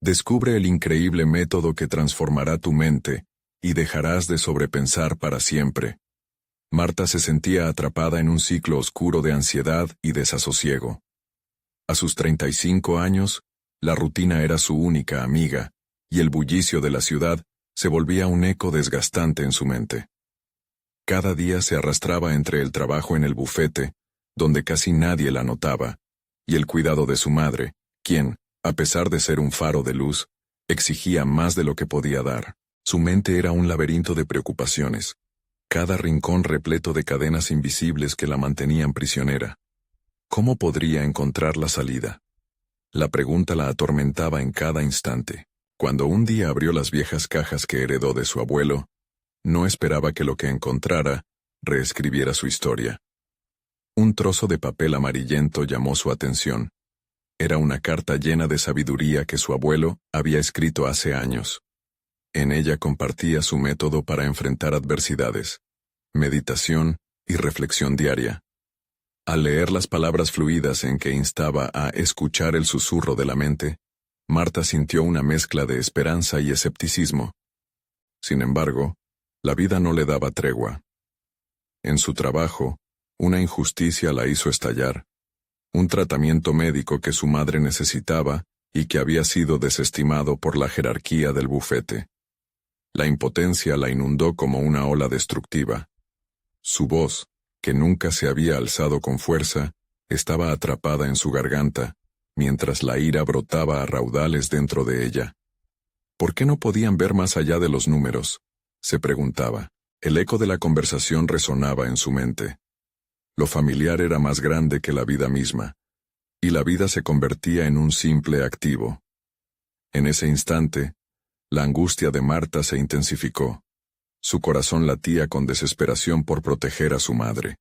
Descubre el increíble método que transformará tu mente, y dejarás de sobrepensar para siempre. Marta se sentía atrapada en un ciclo oscuro de ansiedad y desasosiego. A sus 35 años, la rutina era su única amiga, y el bullicio de la ciudad se volvía un eco desgastante en su mente. Cada día se arrastraba entre el trabajo en el bufete, donde casi nadie la notaba, y el cuidado de su madre, quien, a pesar de ser un faro de luz, exigía más de lo que podía dar. Su mente era un laberinto de preocupaciones, cada rincón repleto de cadenas invisibles que la mantenían prisionera. ¿Cómo podría encontrar la salida? La pregunta la atormentaba en cada instante. Cuando un día abrió las viejas cajas que heredó de su abuelo, no esperaba que lo que encontrara reescribiera su historia. Un trozo de papel amarillento llamó su atención. Era una carta llena de sabiduría que su abuelo había escrito hace años. En ella compartía su método para enfrentar adversidades, meditación y reflexión diaria. Al leer las palabras fluidas en que instaba a escuchar el susurro de la mente, Marta sintió una mezcla de esperanza y escepticismo. Sin embargo, la vida no le daba tregua. En su trabajo, una injusticia la hizo estallar. Un tratamiento médico que su madre necesitaba y que había sido desestimado por la jerarquía del bufete. La impotencia la inundó como una ola destructiva. Su voz, que nunca se había alzado con fuerza, estaba atrapada en su garganta, mientras la ira brotaba a raudales dentro de ella. ¿Por qué no podían ver más allá de los números?, se preguntaba. El eco de la conversación resonaba en su mente. Lo familiar era más grande que la vida misma, y la vida se convertía en un simple activo. En ese instante, la angustia de Marta se intensificó. Su corazón latía con desesperación por proteger a su madre.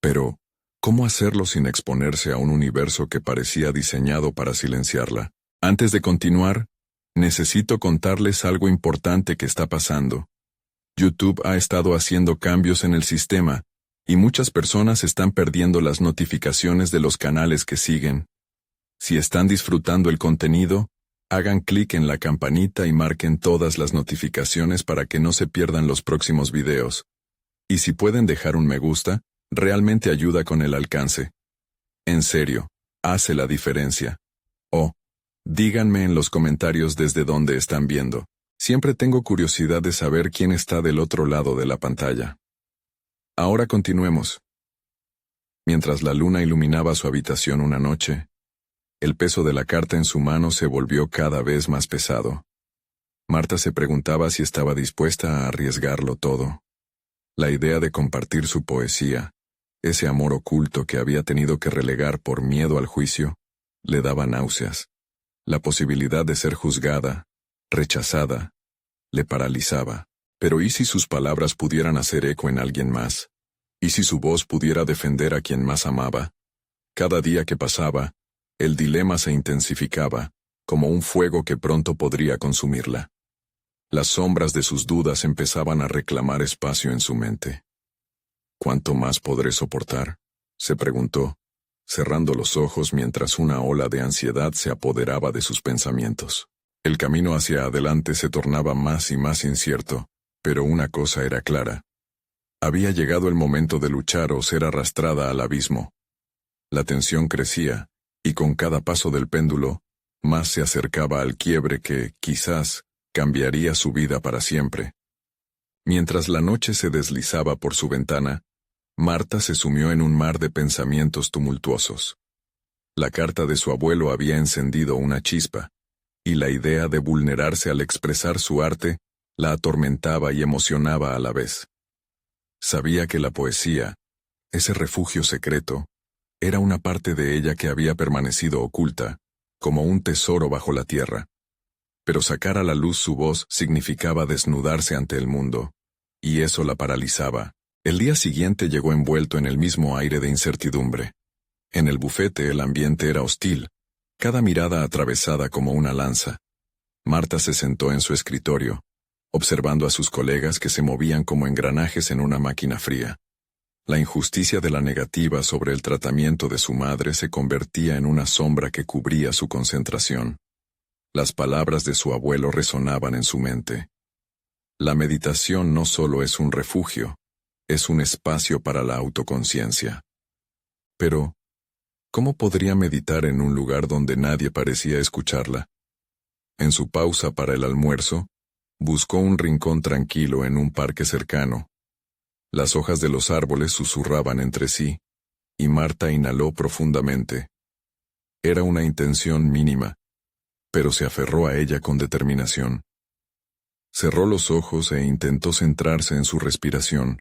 Pero, ¿cómo hacerlo sin exponerse a un universo que parecía diseñado para silenciarla? Antes de continuar, necesito contarles algo importante que está pasando. YouTube ha estado haciendo cambios en el sistema, y muchas personas están perdiendo las notificaciones de los canales que siguen. Si están disfrutando el contenido, hagan clic en la campanita y marquen todas las notificaciones para que no se pierdan los próximos videos. Y si pueden dejar un me gusta, realmente ayuda con el alcance. En serio, hace la diferencia. Díganme en los comentarios desde dónde están viendo. Siempre tengo curiosidad de saber quién está del otro lado de la pantalla. Ahora continuemos. Mientras la luna iluminaba su habitación una noche, el peso de la carta en su mano se volvió cada vez más pesado. Marta se preguntaba si estaba dispuesta a arriesgarlo todo. La idea de compartir su poesía, ese amor oculto que había tenido que relegar por miedo al juicio, le daba náuseas. La posibilidad de ser juzgada, rechazada, le paralizaba. Pero ¿y si sus palabras pudieran hacer eco en alguien más? ¿Y si su voz pudiera defender a quien más amaba? Cada día que pasaba, el dilema se intensificaba, como un fuego que pronto podría consumirla. Las sombras de sus dudas empezaban a reclamar espacio en su mente. ¿Cuánto más podré soportar?, se preguntó, cerrando los ojos mientras una ola de ansiedad se apoderaba de sus pensamientos. El camino hacia adelante se tornaba más y más incierto, pero una cosa era clara. Había llegado el momento de luchar o ser arrastrada al abismo. La tensión crecía, y con cada paso del péndulo, más se acercaba al quiebre que, quizás, cambiaría su vida para siempre. Mientras la noche se deslizaba por su ventana, Marta se sumió en un mar de pensamientos tumultuosos. La carta de su abuelo había encendido una chispa, y la idea de vulnerarse al expresar su arte la atormentaba y emocionaba a la vez. Sabía que la poesía, ese refugio secreto, era una parte de ella que había permanecido oculta, como un tesoro bajo la tierra. Pero sacar a la luz su voz significaba desnudarse ante el mundo, y eso la paralizaba. El día siguiente llegó envuelto en el mismo aire de incertidumbre. En el bufete el ambiente era hostil, cada mirada atravesada como una lanza. Marta se sentó en su escritorio, observando a sus colegas que se movían como engranajes en una máquina fría. La injusticia de la negativa sobre el tratamiento de su madre se convertía en una sombra que cubría su concentración. Las palabras de su abuelo resonaban en su mente. La meditación no solo es un refugio, es un espacio para la autoconciencia. Pero, ¿cómo podría meditar en un lugar donde nadie parecía escucharla? En su pausa para el almuerzo, buscó un rincón tranquilo en un parque cercano. Las hojas de los árboles susurraban entre sí, y Marta inhaló profundamente. Era una intención mínima, pero se aferró a ella con determinación. Cerró los ojos e intentó centrarse en su respiración.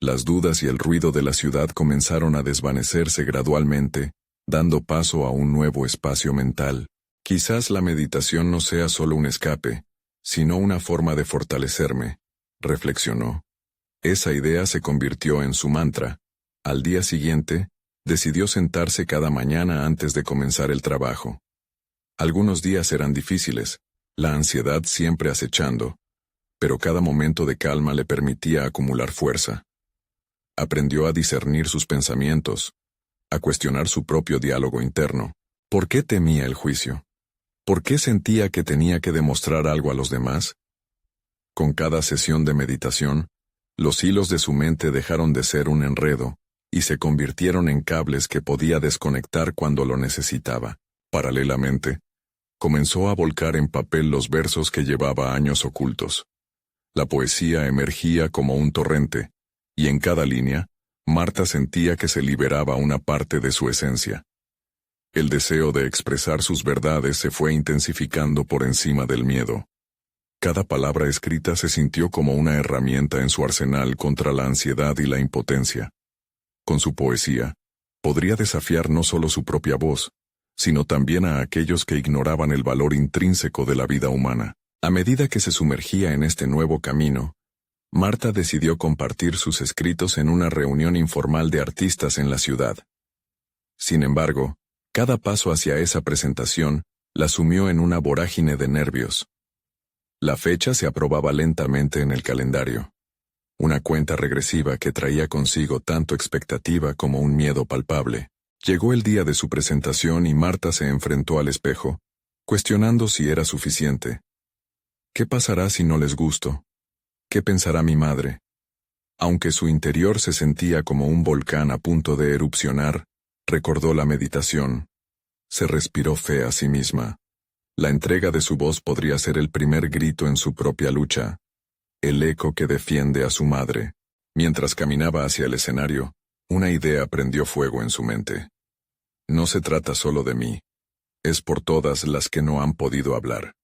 Las dudas y el ruido de la ciudad comenzaron a desvanecerse gradualmente, dando paso a un nuevo espacio mental. Quizás la meditación no sea solo un escape, sino una forma de fortalecerme, reflexionó. Esa idea se convirtió en su mantra. Al día siguiente, decidió sentarse cada mañana antes de comenzar el trabajo. Algunos días eran difíciles, la ansiedad siempre acechando, pero cada momento de calma le permitía acumular fuerza. Aprendió a discernir sus pensamientos, a cuestionar su propio diálogo interno. ¿Por qué temía el juicio? ¿Por qué sentía que tenía que demostrar algo a los demás? Con cada sesión de meditación, los hilos de su mente dejaron de ser un enredo y se convirtieron en cables que podía desconectar cuando lo necesitaba. Paralelamente, comenzó a volcar en papel los versos que llevaba años ocultos. La poesía emergía como un torrente, y en cada línea, Marta sentía que se liberaba una parte de su esencia. El deseo de expresar sus verdades se fue intensificando por encima del miedo. Cada palabra escrita se sintió como una herramienta en su arsenal contra la ansiedad y la impotencia. Con su poesía, podría desafiar no solo su propia voz, sino también a aquellos que ignoraban el valor intrínseco de la vida humana. A medida que se sumergía en este nuevo camino, Marta decidió compartir sus escritos en una reunión informal de artistas en la ciudad. Sin embargo, cada paso hacia esa presentación la sumió en una vorágine de nervios. La fecha se aprobaba lentamente en el calendario. Una cuenta regresiva que traía consigo tanto expectativa como un miedo palpable. Llegó el día de su presentación y Marta se enfrentó al espejo, cuestionando si era suficiente. ¿Qué pasará si no les gusto? ¿Qué pensará mi madre? Aunque su interior se sentía como un volcán a punto de erupcionar, recordó la meditación. Se respiró fe a sí misma. La entrega de su voz podría ser el primer grito en su propia lucha, el eco que defiende a su madre. Mientras caminaba hacia el escenario, una idea prendió fuego en su mente. No se trata solo de mí, es por todas las que no han podido hablar.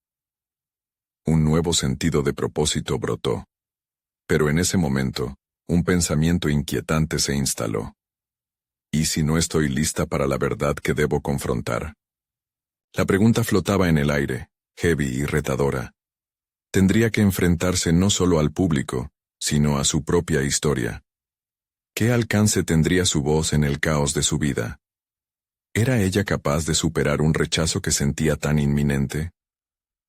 Un nuevo sentido de propósito brotó. Pero en ese momento, un pensamiento inquietante se instaló. ¿Y si no estoy lista para la verdad que debo confrontar? La pregunta flotaba en el aire, heavy y retadora. Tendría que enfrentarse no solo al público, sino a su propia historia. ¿Qué alcance tendría su voz en el caos de su vida? ¿Era ella capaz de superar un rechazo que sentía tan inminente?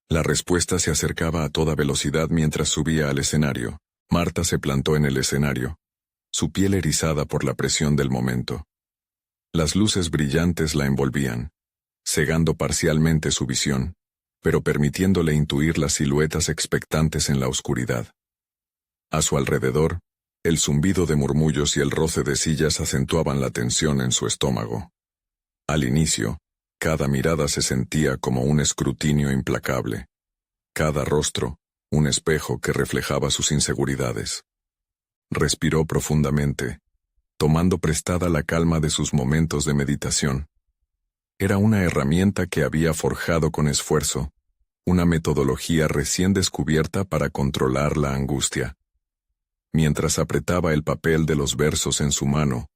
La respuesta se acercaba a toda velocidad mientras subía al escenario. Marta se plantó en el escenario, su piel erizada por la presión del momento. Las luces brillantes la envolvían, cegando parcialmente su visión, pero permitiéndole intuir las siluetas expectantes en la oscuridad. A su alrededor, el zumbido de murmullos y el roce de sillas acentuaban la tensión en su estómago. Al inicio, cada mirada se sentía como un escrutinio implacable. Cada rostro, un espejo que reflejaba sus inseguridades. Respiró profundamente, tomando prestada la calma de sus momentos de meditación. Era una herramienta que había forjado con esfuerzo, una metodología recién descubierta para controlar la angustia. Mientras apretaba el papel de los versos en su mano,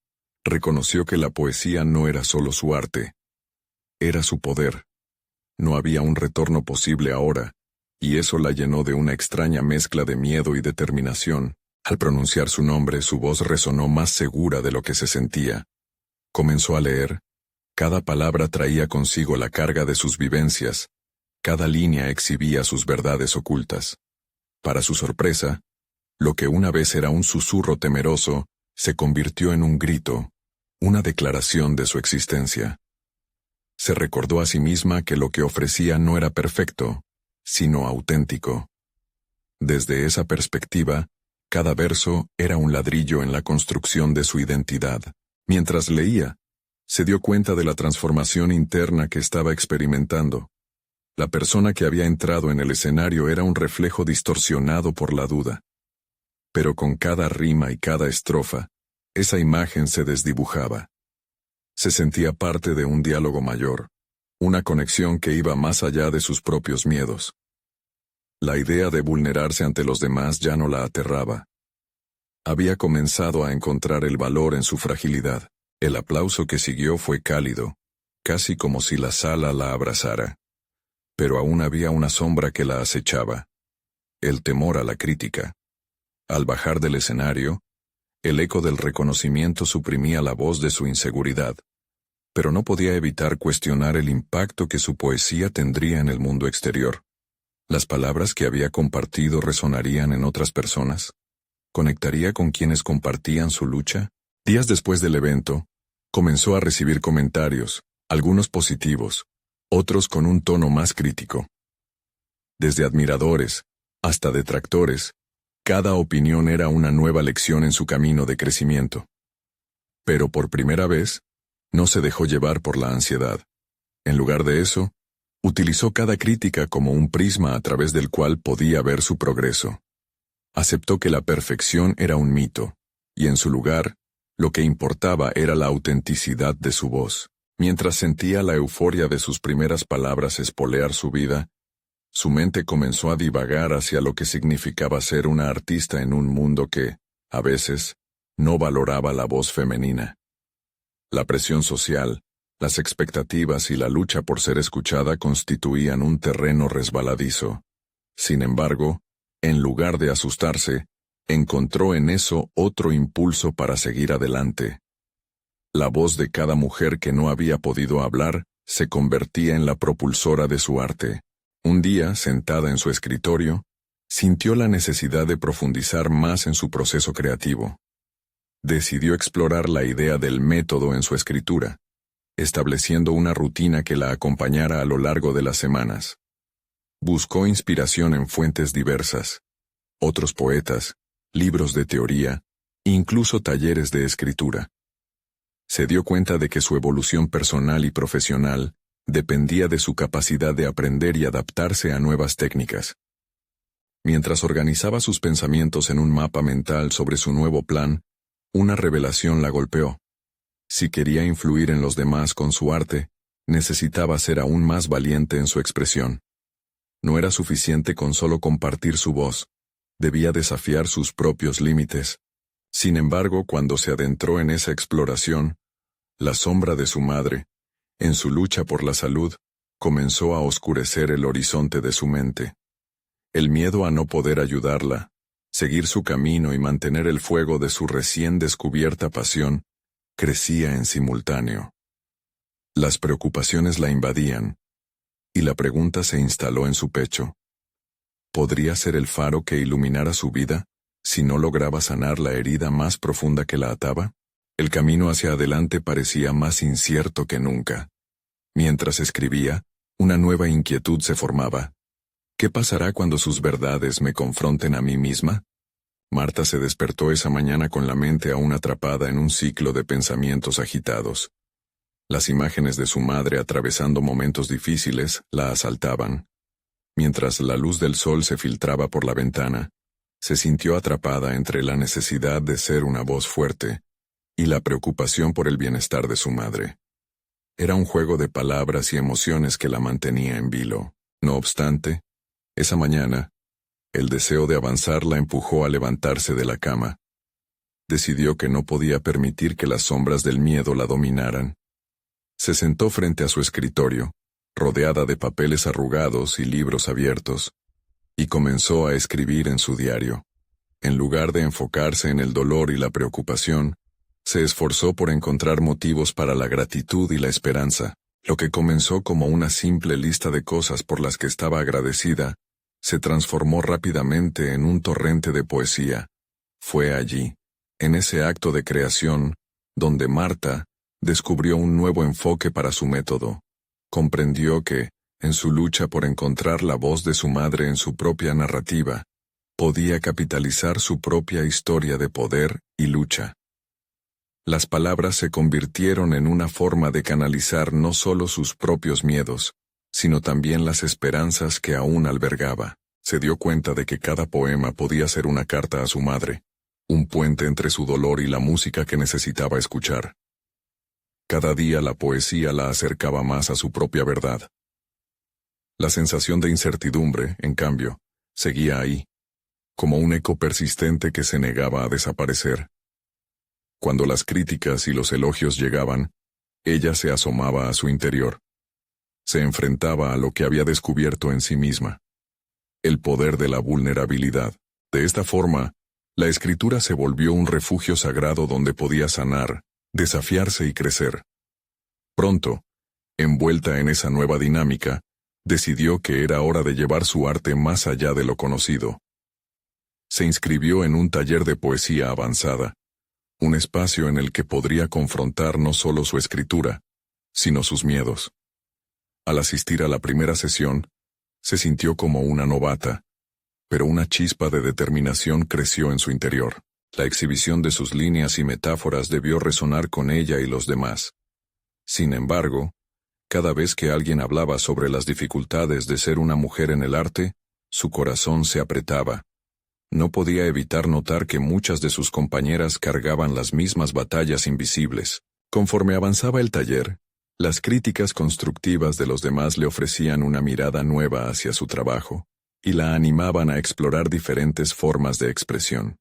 reconoció que la poesía no era solo su arte, era su poder. No había un retorno posible ahora, y eso la llenó de una extraña mezcla de miedo y determinación. Al pronunciar su nombre, su voz resonó más segura de lo que se sentía. Comenzó a leer. Cada palabra traía consigo la carga de sus vivencias. Cada línea exhibía sus verdades ocultas. Para su sorpresa, lo que una vez era un susurro temeroso, se convirtió en un grito, una declaración de su existencia. Se recordó a sí misma que lo que ofrecía no era perfecto, sino auténtico. Desde esa perspectiva, cada verso era un ladrillo en la construcción de su identidad. Mientras leía, se dio cuenta de la transformación interna que estaba experimentando. La persona que había entrado en el escenario era un reflejo distorsionado por la duda. Pero con cada rima y cada estrofa, esa imagen se desdibujaba. Se sentía parte de un diálogo mayor, una conexión que iba más allá de sus propios miedos. La idea de vulnerarse ante los demás ya no la aterraba. Había comenzado a encontrar el valor en su fragilidad. El aplauso que siguió fue cálido, casi como si la sala la abrazara. Pero aún había una sombra que la acechaba: el temor a la crítica. Al bajar del escenario, el eco del reconocimiento suprimía la voz de su inseguridad, pero no podía evitar cuestionar el impacto que su poesía tendría en el mundo exterior. ¿Las palabras que había compartido resonarían en otras personas? ¿Conectaría con quienes compartían su lucha? Días después del evento, comenzó a recibir comentarios, algunos positivos, otros con un tono más crítico. Desde admiradores hasta detractores, cada opinión era una nueva lección en su camino de crecimiento. Pero por primera vez, no se dejó llevar por la ansiedad. En lugar de eso, utilizó cada crítica como un prisma a través del cual podía ver su progreso. Aceptó que la perfección era un mito, y en su lugar, lo que importaba era la autenticidad de su voz. Mientras sentía la euforia de sus primeras palabras espolear su vida, su mente comenzó a divagar hacia lo que significaba ser una artista en un mundo que, a veces, no valoraba la voz femenina. La presión social, las expectativas y la lucha por ser escuchada constituían un terreno resbaladizo. Sin embargo, en lugar de asustarse, encontró en eso otro impulso para seguir adelante. La voz de cada mujer que no había podido hablar se convertía en la propulsora de su arte. Un día, sentada en su escritorio, sintió la necesidad de profundizar más en su proceso creativo. Decidió explorar la idea del método en su escritura, estableciendo una rutina que la acompañara a lo largo de las semanas. Buscó inspiración en fuentes diversas, otros poetas, libros de teoría, incluso talleres de escritura. Se dio cuenta de que su evolución personal y profesional dependía de su capacidad de aprender y adaptarse a nuevas técnicas. Mientras organizaba sus pensamientos en un mapa mental sobre su nuevo plan, una revelación la golpeó. Si quería influir en los demás con su arte, necesitaba ser aún más valiente en su expresión. No era suficiente con solo compartir su voz, debía desafiar sus propios límites. Sin embargo, cuando se adentró en esa exploración, la sombra de su madre, en su lucha por la salud, comenzó a oscurecer el horizonte de su mente. El miedo a no poder ayudarla, seguir su camino y mantener el fuego de su recién descubierta pasión, crecía en simultáneo. Las preocupaciones la invadían, y la pregunta se instaló en su pecho. ¿Podría ser el faro que iluminara su vida, si no lograba sanar la herida más profunda que la ataba? El camino hacia adelante parecía más incierto que nunca. Mientras escribía, una nueva inquietud se formaba. ¿Qué pasará cuando sus verdades me confronten a mí misma? Marta se despertó esa mañana con la mente aún atrapada en un ciclo de pensamientos agitados. Las imágenes de su madre atravesando momentos difíciles la asaltaban. Mientras la luz del sol se filtraba por la ventana, se sintió atrapada entre la necesidad de ser una voz fuerte y la preocupación por el bienestar de su madre. Era un juego de palabras y emociones que la mantenía en vilo. No obstante, esa mañana, el deseo de avanzar la empujó a levantarse de la cama. Decidió que no podía permitir que las sombras del miedo la dominaran. Se sentó frente a su escritorio, rodeada de papeles arrugados y libros abiertos, y comenzó a escribir en su diario. En lugar de enfocarse en el dolor y la preocupación, se esforzó por encontrar motivos para la gratitud y la esperanza. Lo que comenzó como una simple lista de cosas por las que estaba agradecida, se transformó rápidamente en un torrente de poesía. Fue allí, en ese acto de creación, donde Marta descubrió un nuevo enfoque para su método. comprendió que, en su lucha por encontrar la voz de su madre en su propia narrativa, podía capitalizar su propia historia de poder y lucha. Las palabras se convirtieron en una forma de canalizar no solo sus propios miedos, sino también las esperanzas que aún albergaba. Se dio cuenta de que cada poema podía ser una carta a su madre, un puente entre su dolor y la música que necesitaba escuchar. Cada día la poesía la acercaba más a su propia verdad. La sensación de incertidumbre, en cambio, seguía ahí, como un eco persistente que se negaba a desaparecer. Cuando las críticas y los elogios llegaban, ella se asomaba a su interior. Se enfrentaba a lo que había descubierto en sí misma. El poder de la vulnerabilidad. De esta forma, la escritura se volvió un refugio sagrado donde podía sanar, desafiarse y crecer. Pronto, envuelta en esa nueva dinámica, decidió que era hora de llevar su arte más allá de lo conocido. Se inscribió en un taller de poesía avanzada, un espacio en el que podría confrontar no solo su escritura, sino sus miedos. Al asistir a la primera sesión, se sintió como una novata, pero una chispa de determinación creció en su interior. La exhibición de sus líneas y metáforas debió resonar con ella y los demás. Sin embargo, cada vez que alguien hablaba sobre las dificultades de ser una mujer en el arte, su corazón se apretaba. No podía evitar notar que muchas de sus compañeras cargaban las mismas batallas invisibles. Conforme avanzaba el taller, las críticas constructivas de los demás le ofrecían una mirada nueva hacia su trabajo, y la animaban a explorar diferentes formas de expresión.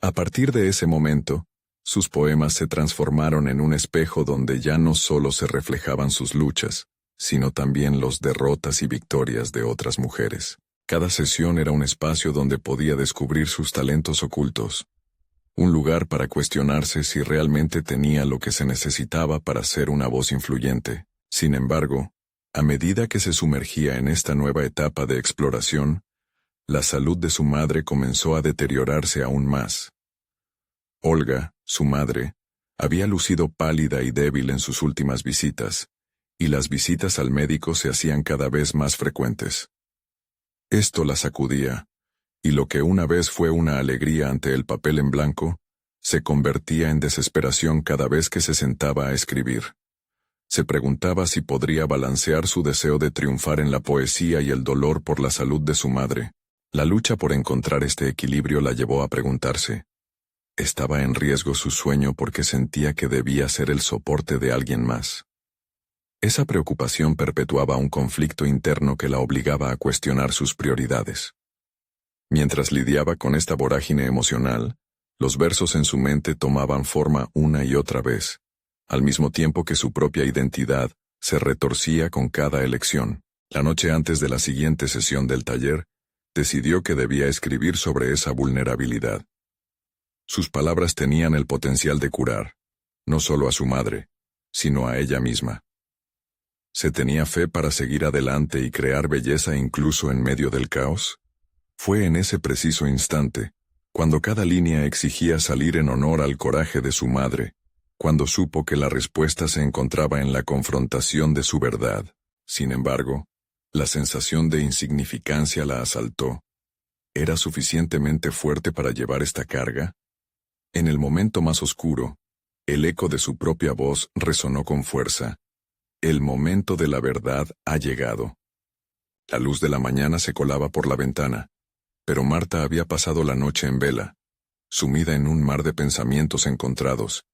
A partir de ese momento, sus poemas se transformaron en un espejo donde ya no solo se reflejaban sus luchas, sino también los derrotas y victorias de otras mujeres. Cada sesión era un espacio donde podía descubrir sus talentos ocultos, un lugar para cuestionarse si realmente tenía lo que se necesitaba para ser una voz influyente. Sin embargo, a medida que se sumergía en esta nueva etapa de exploración, la salud de su madre comenzó a deteriorarse aún más. Olga, su madre, había lucido pálida y débil en sus últimas visitas, y las visitas al médico se hacían cada vez más frecuentes. Esto la sacudía, y lo que una vez fue una alegría ante el papel en blanco, se convertía en desesperación cada vez que se sentaba a escribir. Se preguntaba si podría balancear su deseo de triunfar en la poesía y el dolor por la salud de su madre. La lucha por encontrar este equilibrio la llevó a preguntarse. ¿Estaba en riesgo su sueño porque sentía que debía ser el soporte de alguien más? Esa preocupación perpetuaba un conflicto interno que la obligaba a cuestionar sus prioridades. Mientras lidiaba con esta vorágine emocional, los versos en su mente tomaban forma una y otra vez, al mismo tiempo que su propia identidad se retorcía con cada elección. La noche antes de la siguiente sesión del taller, decidió que debía escribir sobre esa vulnerabilidad. Sus palabras tenían el potencial de curar, no solo a su madre, sino a ella misma. ¿Se tenía fe para seguir adelante y crear belleza incluso en medio del caos? Fue en ese preciso instante, cuando cada línea exigía salir en honor al coraje de su madre, cuando supo que la respuesta se encontraba en la confrontación de su verdad. Sin embargo, la sensación de insignificancia la asaltó. ¿Era suficientemente fuerte para llevar esta carga? En el momento más oscuro, el eco de su propia voz resonó con fuerza. El momento de la verdad ha llegado. La luz de la mañana se colaba por la ventana, pero Marta había pasado la noche en vela, sumida en un mar de pensamientos encontrados.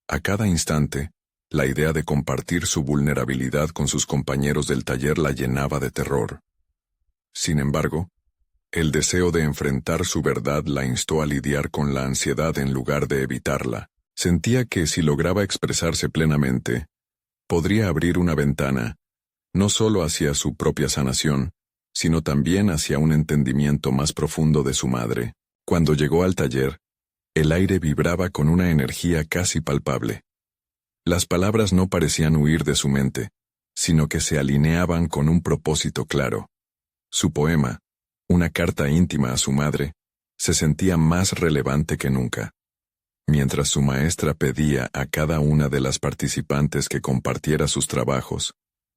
A cada instante, la idea de compartir su vulnerabilidad con sus compañeros del taller la llenaba de terror. Sin embargo, el deseo de enfrentar su verdad la instó a lidiar con la ansiedad en lugar de evitarla. Sentía que si lograba expresarse plenamente, podría abrir una ventana, no solo hacia su propia sanación, sino también hacia un entendimiento más profundo de su madre. Cuando llegó al taller, el aire vibraba con una energía casi palpable. Las palabras no parecían huir de su mente, sino que se alineaban con un propósito claro. Su poema, una carta íntima a su madre, se sentía más relevante que nunca. Mientras su maestra pedía a cada una de las participantes que compartiera sus trabajos,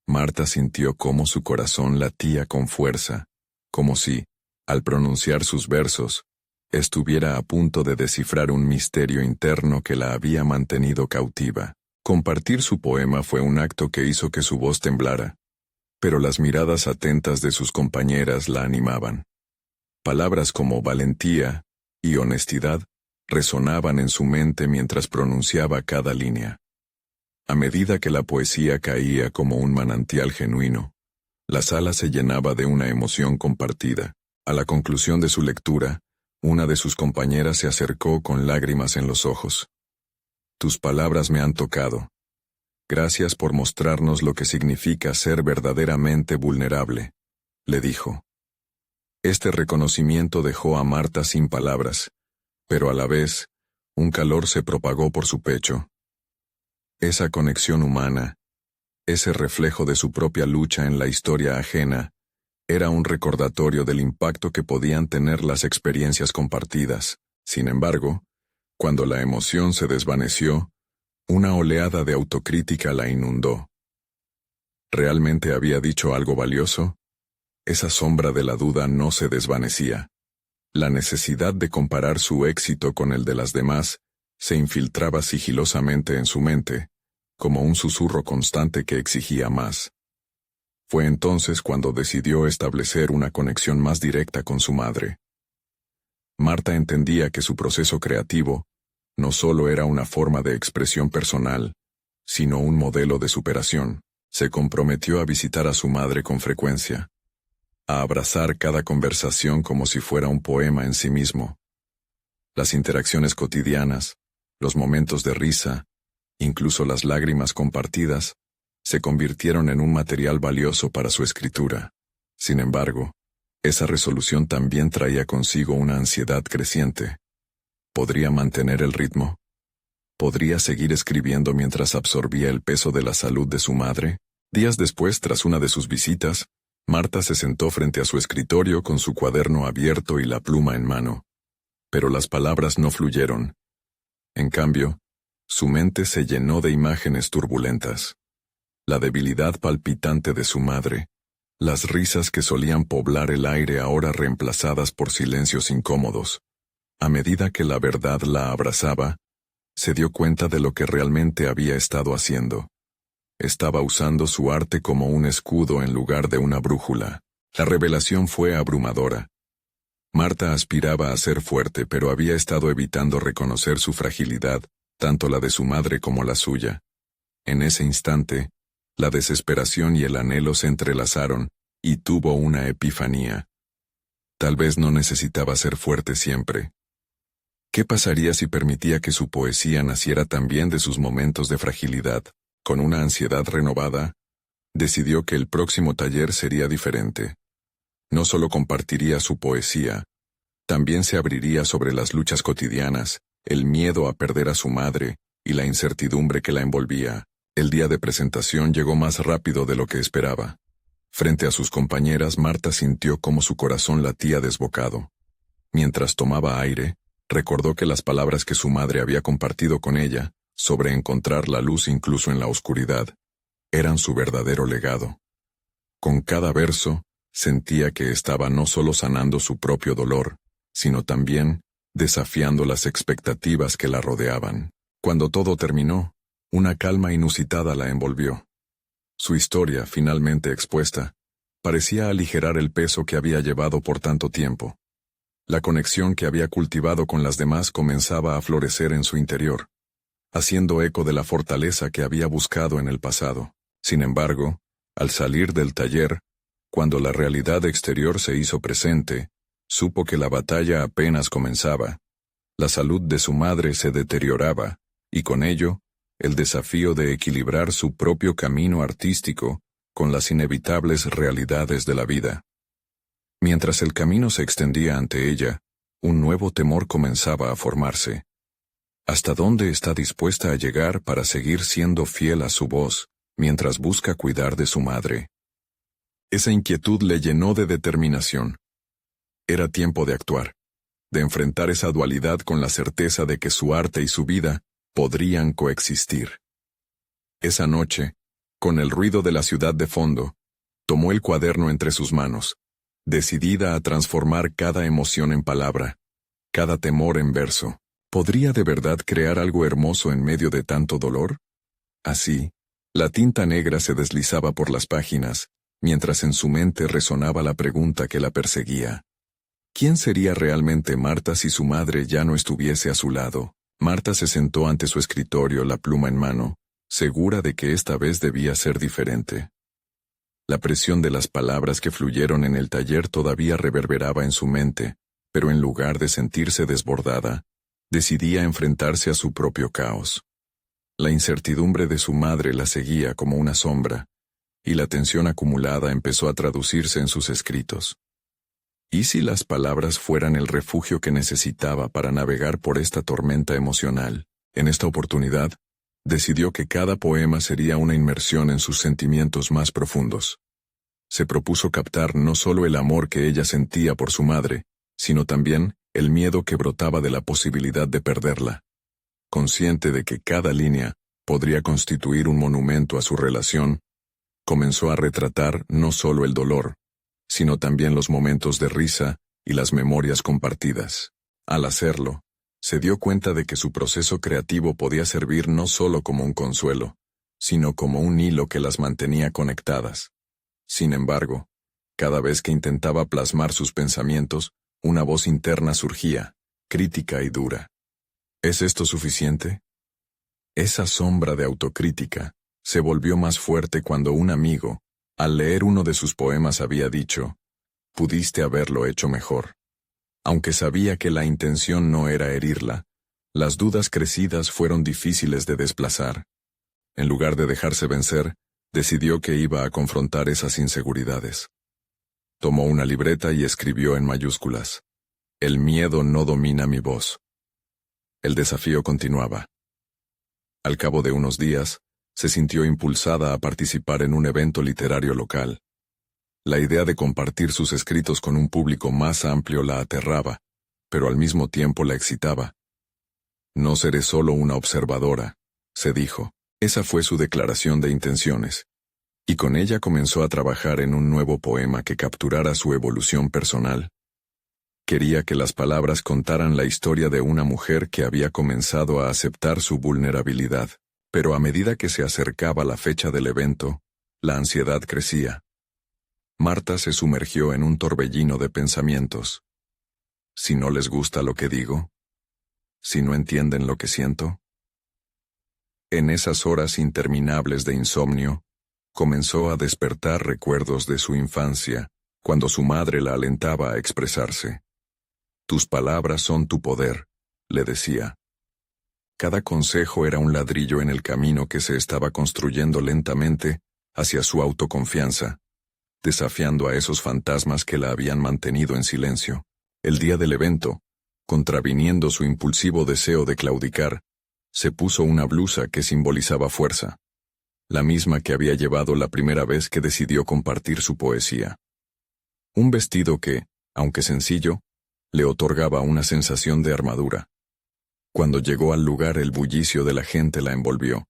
Marta sintió cómo su corazón latía con fuerza, como si, al pronunciar sus versos, estuviera a punto de descifrar un misterio interno que la había mantenido cautiva. Compartir su poema fue un acto que hizo que su voz temblara, pero las miradas atentas de sus compañeras la animaban. Palabras como valentía y honestidad resonaban en su mente mientras pronunciaba cada línea. A medida que la poesía caía como un manantial genuino, la sala se llenaba de una emoción compartida. A la conclusión de su lectura, una de sus compañeras se acercó con lágrimas en los ojos. «Tus palabras me han tocado. Gracias por mostrarnos lo que significa ser verdaderamente vulnerable», le dijo. Este reconocimiento dejó a Marta sin palabras, pero a la vez, un calor se propagó por su pecho. Esa conexión humana, ese reflejo de su propia lucha en la historia ajena, era un recordatorio del impacto que podían tener las experiencias compartidas. Sin embargo, cuando la emoción se desvaneció, una oleada de autocrítica la inundó. ¿Realmente había dicho algo valioso? Esa sombra de la duda no se desvanecía. La necesidad de comparar su éxito con el de las demás se infiltraba sigilosamente en su mente, como un susurro constante que exigía más. Fue entonces cuando decidió establecer una conexión más directa con su madre. Marta entendía que su proceso creativo no solo era una forma de expresión personal, sino un modelo de superación. Se comprometió a visitar a su madre con frecuencia, a abrazar cada conversación como si fuera un poema en sí mismo. Las interacciones cotidianas, los momentos de risa, incluso las lágrimas compartidas, se convirtieron en un material valioso para su escritura. Sin embargo, esa resolución también traía consigo una ansiedad creciente. ¿Podría mantener el ritmo? ¿Podría seguir escribiendo mientras absorbía el peso de la salud de su madre? Días después, tras una de sus visitas, Marta se sentó frente a su escritorio con su cuaderno abierto y la pluma en mano. Pero las palabras no fluyeron. En cambio, su mente se llenó de imágenes turbulentas. La debilidad palpitante de su madre, las risas que solían poblar el aire ahora reemplazadas por silencios incómodos. A medida que la verdad la abrazaba, se dio cuenta de lo que realmente había estado haciendo. Estaba usando su arte como un escudo en lugar de una brújula. La revelación fue abrumadora. Marta aspiraba a ser fuerte, pero había estado evitando reconocer su fragilidad, tanto la de su madre como la suya. En ese instante, la desesperación y el anhelo se entrelazaron, y tuvo una epifanía. Tal vez no necesitaba ser fuerte siempre. ¿Qué pasaría si permitía que su poesía naciera también de sus momentos de fragilidad? Con una ansiedad renovada, decidió que el próximo taller sería diferente. No solo compartiría su poesía, también se abriría sobre las luchas cotidianas, el miedo a perder a su madre y la incertidumbre que la envolvía. El día de presentación llegó más rápido de lo que esperaba. Frente a sus compañeras, Marta sintió cómo su corazón latía desbocado. Mientras tomaba aire, recordó que las palabras que su madre había compartido con ella, sobre encontrar la luz incluso en la oscuridad, eran su verdadero legado. Con cada verso, sentía que estaba no solo sanando su propio dolor, sino también desafiando las expectativas que la rodeaban. Cuando todo terminó, una calma inusitada la envolvió. Su historia, finalmente expuesta, parecía aligerar el peso que había llevado por tanto tiempo. La conexión que había cultivado con las demás comenzaba a florecer en su interior, haciendo eco de la fortaleza que había buscado en el pasado. Sin embargo, al salir del taller, cuando la realidad exterior se hizo presente, supo que la batalla apenas comenzaba. La salud de su madre se deterioraba, y con ello, el desafío de equilibrar su propio camino artístico con las inevitables realidades de la vida. Mientras el camino se extendía ante ella, un nuevo temor comenzaba a formarse. ¿Hasta dónde está dispuesta a llegar para seguir siendo fiel a su voz, mientras busca cuidar de su madre? Esa inquietud le llenó de determinación. Era tiempo de actuar, de enfrentar esa dualidad con la certeza de que su arte y su vida podrían coexistir. Esa noche, Con el ruido de la ciudad de fondo, tomó el cuaderno entre sus manos, decidida a transformar cada emoción en palabra, cada temor en verso. ¿Podría de verdad crear algo hermoso en medio de tanto dolor? Así, la tinta negra se deslizaba por las páginas, mientras en su mente resonaba la pregunta que la perseguía. ¿Quién sería realmente Marta si su madre ya no estuviese a su lado? Marta se sentó ante su escritorio, la pluma en mano, segura de que esta vez debía ser diferente. La presión de las palabras que fluyeron en el taller todavía reverberaba en su mente, pero en lugar de sentirse desbordada, decidía enfrentarse a su propio caos. La incertidumbre de su madre la seguía como una sombra, y la tensión acumulada empezó a traducirse en sus escritos. ¿Y si las palabras fueran el refugio que necesitaba para navegar por esta tormenta emocional? En esta oportunidad, decidió que cada poema sería una inmersión en sus sentimientos más profundos. Se propuso captar no solo el amor que ella sentía por su madre, sino también el miedo que brotaba de la posibilidad de perderla. Consciente de que cada línea podría constituir un monumento a su relación, comenzó a retratar no solo el dolor, sino también los momentos de risa y las memorias compartidas. Al hacerlo, se dio cuenta de que su proceso creativo podía servir no solo como un consuelo, sino como un hilo que las mantenía conectadas. Sin embargo, cada vez que intentaba plasmar sus pensamientos, una voz interna surgía, crítica y dura. ¿Es esto suficiente? Esa sombra de autocrítica se volvió más fuerte cuando un amigo, al leer uno de sus poemas, había dicho: «Pudiste haberlo hecho mejor». Aunque sabía que la intención no era herirla, las dudas crecidas fueron difíciles de desplazar. En lugar de dejarse vencer, decidió que iba a confrontar esas inseguridades. Tomó una libreta y escribió en mayúsculas: «El miedo no domina mi voz». El desafío continuaba. Al cabo de unos días, se sintió impulsada a participar en un evento literario local. La idea de compartir sus escritos con un público más amplio la aterraba, pero al mismo tiempo la excitaba. «No seré solo una observadora», se dijo. Esa fue su declaración de intenciones. Y con ella comenzó a trabajar en un nuevo poema que capturara su evolución personal. Quería que las palabras contaran la historia de una mujer que había comenzado a aceptar su vulnerabilidad, pero a medida que se acercaba la fecha del evento, la ansiedad crecía. Marta se sumergió en un torbellino de pensamientos. ¿Si no les gusta lo que digo? ¿Si no entienden lo que siento? En esas horas interminables de insomnio, comenzó a despertar recuerdos de su infancia, cuando su madre la alentaba a expresarse. «Tus palabras son tu poder», le decía. Cada consejo era un ladrillo en el camino que se estaba construyendo lentamente hacia su autoconfianza, desafiando a esos fantasmas que la habían mantenido en silencio. El día del evento, contraviniendo su impulsivo deseo de claudicar, se puso una blusa que simbolizaba fuerza, la misma que había llevado la primera vez que decidió compartir su poesía. Un vestido que, aunque sencillo, le otorgaba una sensación de armadura. Cuando llegó al lugar, el bullicio de la gente la envolvió,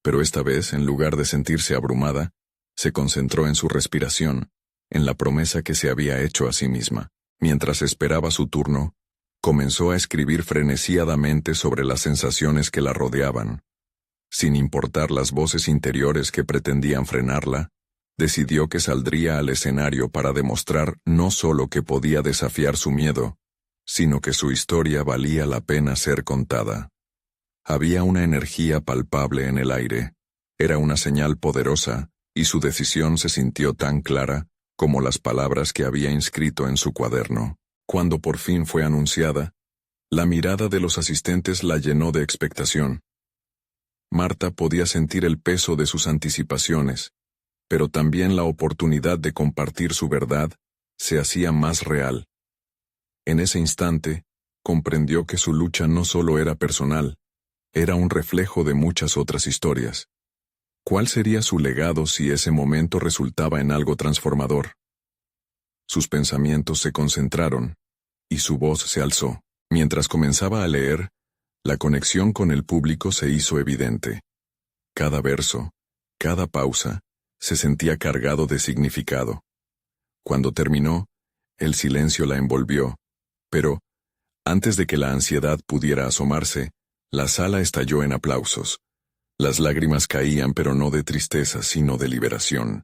pero esta vez, en lugar de sentirse abrumada, se concentró en su respiración, en la promesa que se había hecho a sí misma. Mientras esperaba su turno, comenzó a escribir frenesíadamente sobre las sensaciones que la rodeaban. Sin importar las voces interiores que pretendían frenarla, decidió que saldría al escenario para demostrar no solo que podía desafiar su miedo, sino que su historia valía la pena ser contada. Había una energía palpable en el aire, era una señal poderosa, y su decisión se sintió tan clara como las palabras que había inscrito en su cuaderno. Cuando por fin fue anunciada, la mirada de los asistentes la llenó de expectación. Marta podía sentir el peso de sus anticipaciones, pero también la oportunidad de compartir su verdad se hacía más real. En ese instante, comprendió que su lucha no solo era personal, era un reflejo de muchas otras historias. ¿Cuál sería su legado si ese momento resultaba en algo transformador? Sus pensamientos se concentraron, y su voz se alzó. Mientras comenzaba a leer, la conexión con el público se hizo evidente. Cada verso, Cada pausa se sentía cargado de significado. Cuando terminó, el silencio la envolvió, pero, antes de que la ansiedad pudiera asomarse, la sala estalló en aplausos. Las lágrimas caían, pero no de tristeza, sino de liberación.